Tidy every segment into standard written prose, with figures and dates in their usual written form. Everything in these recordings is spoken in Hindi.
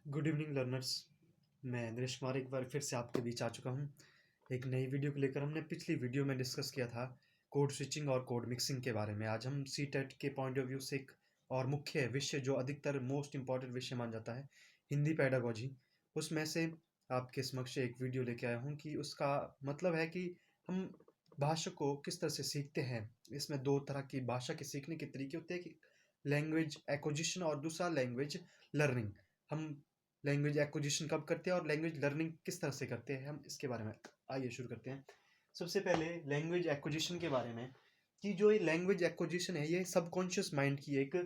Good evening learners. मैं नरेश कुमार एक बार फिर से आपके बीच आ चुका हूँ एक नई वीडियो को लेकर। हमने पिछली वीडियो में डिस्कस किया था कोड स्विचिंग और कोड मिक्सिंग के बारे में। आज हम सी टेट के पॉइंट ऑफ व्यू से एक और मुख्य विषय जो अधिकतर मोस्ट इम्पॉर्टेंट विषय माना जाता है, हिंदी पैडागोजी, उसमें से आपके समक्ष एक वीडियो लेके आया हूँ कि उसका मतलब है कि हम भाषा को किस तरह से सीखते हैं। इसमें दो तरह की भाषा के सीखने के तरीके होते हैं कि लैंग्वेज एक्विजिशन और दूसरा लैंग्वेज लर्निंग। हम लैंग्वेज एक्विजिशन कब करते हैं और लैंग्वेज लर्निंग किस तरह से करते हैं, हम इसके बारे में आइए शुरू करते हैं। सबसे पहले लैंग्वेज एक्विजिशन के बारे में कि जो ये लैंग्वेज एक्विजिशन है ये सबकॉन्शियस माइंड की एक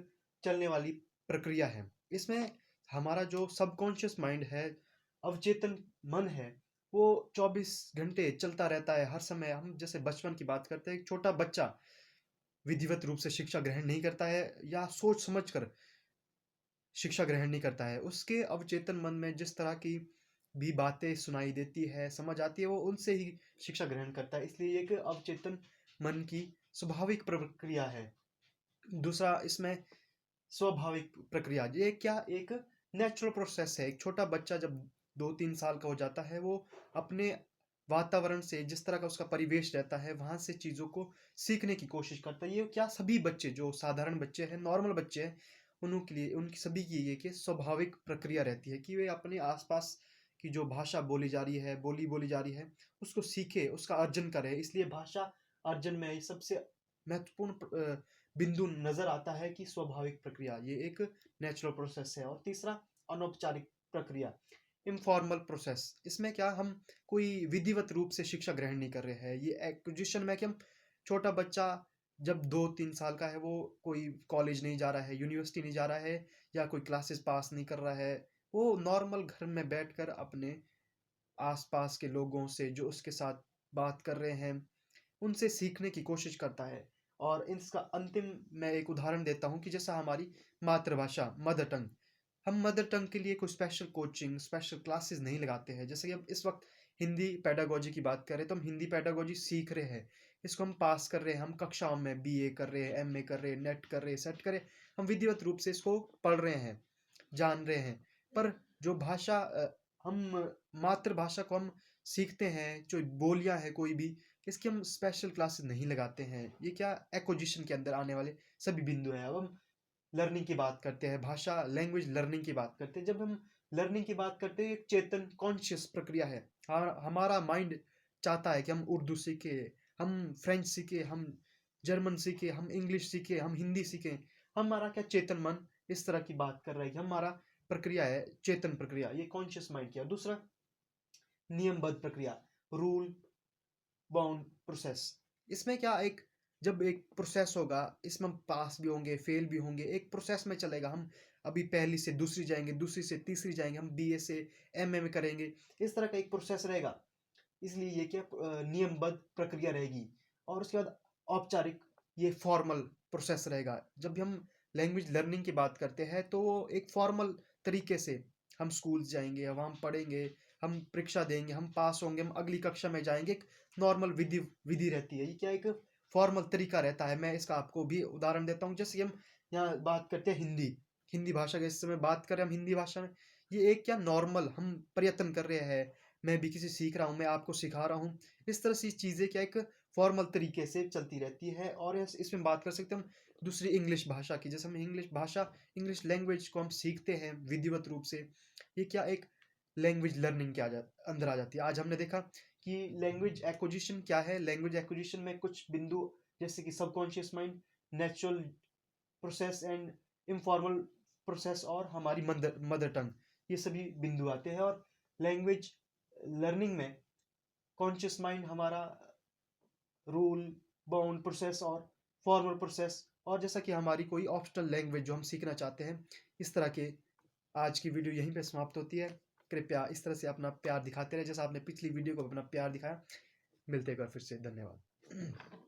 चलने वाली प्रक्रिया है। इसमें हमारा जो सबकॉन्शियस माइंड है, अवचेतन मन है, वो 24 घंटे चलता रहता है हर समय। हम जैसे बचपन की बात करते हैं, एक छोटा बच्चा विधिवत रूप से शिक्षा ग्रहण नहीं करता है या सोच समझकर शिक्षा ग्रहण नहीं करता है, उसके अवचेतन मन में जिस तरह की भी बातें सुनाई देती है, समझ आती है, वो उनसे ही शिक्षा ग्रहण करता है। इसलिए एक अवचेतन मन की स्वाभाविक प्रक्रिया है। दूसरा इसमें स्वाभाविक प्रक्रिया, ये क्या एक नेचुरल प्रोसेस है। एक छोटा बच्चा जब 2-3 साल का हो जाता है, वो अपने वातावरण से, जिस तरह का उसका परिवेश रहता है, वहां से चीज़ों को सीखने की कोशिश करता है। ये क्या सभी बच्चे जो साधारण बच्चे हैं, नॉर्मल बच्चे हैं, उनके लिए, उनकी सभी की ये कि स्वाभाविक प्रक्रिया रहती है कि वे अपने आसपास की जो भाषा बोली जा रही है, बोली जा रही है, उसको सीखे, उसका अर्जन करे। इसलिए भाषा अर्जन में ये सबसे महत्वपूर्ण बिंदु नजर आता है कि स्वाभाविक प्रक्रिया ये एक नेचुरल प्रोसेस है। और तीसरा अनौपचारिक प्रक्रिया, इनफॉर्मल प्रोसेस। इसमें क्या हम कोई विधिवत रूप से शिक्षा ग्रहण नहीं कर रहे हैं। ये एक्विजिशन में कि हम छोटा बच्चा जब 2-3 साल का है, वो कोई कॉलेज नहीं जा रहा है, यूनिवर्सिटी नहीं जा रहा है या कोई क्लासेस पास नहीं कर रहा है, वो नॉर्मल घर में बैठकर अपने आसपास के लोगों से जो उसके साथ बात कर रहे हैं, उनसे सीखने की कोशिश करता है। और इसका अंतिम मैं एक उदाहरण देता हूँ कि जैसा हमारी मातृभाषा मदर टंग, हम मदर टंग के लिए कोई स्पेशल कोचिंग, स्पेशल क्लासेस नहीं लगाते हैं। जैसे कि हम इस वक्त हिंदी पैडागोजी की बात करें, तो हम हिंदी पैडागोजी सीख रहे हैं, इसको हम पास कर रहे हैं, हम कक्षाओं में बीए कर रहे हैं, एमए कर रहे हैं, नेट कर रहे हैं, सेट कर रहे हैं, हम विधिवत रूप से इसको पढ़ रहे हैं, जान रहे हैं। पर जो भाषा हम मातृभाषा को हम सीखते हैं, जो बोलियां हैं कोई भी, इसकी हम स्पेशल क्लासेस नहीं लगाते हैं। ये क्या एक्विजिशन के अंदर आने वाले सभी बिंदु हैं। अब हम लर्निंग की बात करते हैं, भाषा लैंग्वेज लर्निंग की बात करते हैं। जब हम लर्निंग की बात करते हैं, एक चेतन कॉन्शियस प्रक्रिया है। हमारा माइंड चाहता है कि हम उर्दू सीखे, हम फ्रेंच सीखे, हम जर्मन सीखे, हम इंग्लिश सीखे, हम हिंदी सीखें। हमारा क्या चेतन मन इस तरह की बात कर रहा है कि हमारा प्रक्रिया है चेतन प्रक्रिया, ये कॉन्शियस माइंड की। दूसरा नियमबद्ध प्रक्रिया, रूल बाउंड प्रोसेस। इसमें क्या एक जब एक प्रोसेस होगा, इसमें हम पास भी होंगे, फेल भी होंगे, एक प्रोसेस में चलेगा। हम अभी पहली से दूसरी जाएंगे, दूसरी से तीसरी जाएंगे, हम बीए से एमए में करेंगे, इस तरह का एक प्रोसेस रहेगा। इसलिए ये क्या नियमबद्ध प्रक्रिया रहेगी। और उसके बाद औपचारिक, ये फॉर्मल प्रोसेस रहेगा। जब भी हम लैंग्वेज लर्निंग की बात करते हैं, तो वो एक फॉर्मल तरीके से हम स्कूल जाएंगे, वहाँ हम पढ़ेंगे, हम परीक्षा देंगे, हम पास होंगे, हम अगली कक्षा में जाएंगे। एक नॉर्मल विधि विधि रहती है। ये क्या एक फॉर्मल तरीका रहता है। मैं इसका आपको भी उदाहरण देता हूँ। जैसे हम यहाँ बात करते हैं हिंदी, हिंदी भाषा की इस समय बात करें हम हिंदी भाषा में, ये एक क्या नॉर्मल हम प्रयत्न कर रहे हैं, मैं भी किसी सीख रहा हूँ, मैं आपको सिखा रहा हूँ, इस तरह से चीज़ें क्या एक फॉर्मल तरीके से चलती रहती है। और इसमें बात कर सकते हैं हम दूसरी इंग्लिश भाषा की। जैसे हम इंग्लिश भाषा, इंग्लिश लैंग्वेज को हम सीखते हैं विधिवत रूप से, ये क्या एक लैंग्वेज लर्निंग के अंदर आ जाती है। आज हमने देखा कि लैंग्वेज एक्विजिशन क्या है। लैंग्वेज एक्विजिशन में कुछ बिंदु जैसे कि subconscious mind, natural process and informal process और हमारी मदर टंग, ये सभी बिंदु आते हैं। और लैंग्वेज लर्निंग में कॉन्शियस माइंड हमारा रूल बाउंड प्रोसेस और फॉर्मल प्रोसेस, और जैसा कि हमारी कोई ऑप्शनल लैंग्वेज जो हम सीखना चाहते हैं। इस तरह के आज की वीडियो यहीं पे समाप्त होती है। कृपया इस तरह से अपना प्यार दिखाते रहे, जैसा आपने पिछली वीडियो को अपना प्यार दिखाया। मिलते हैं एक बार फिर से, धन्यवाद।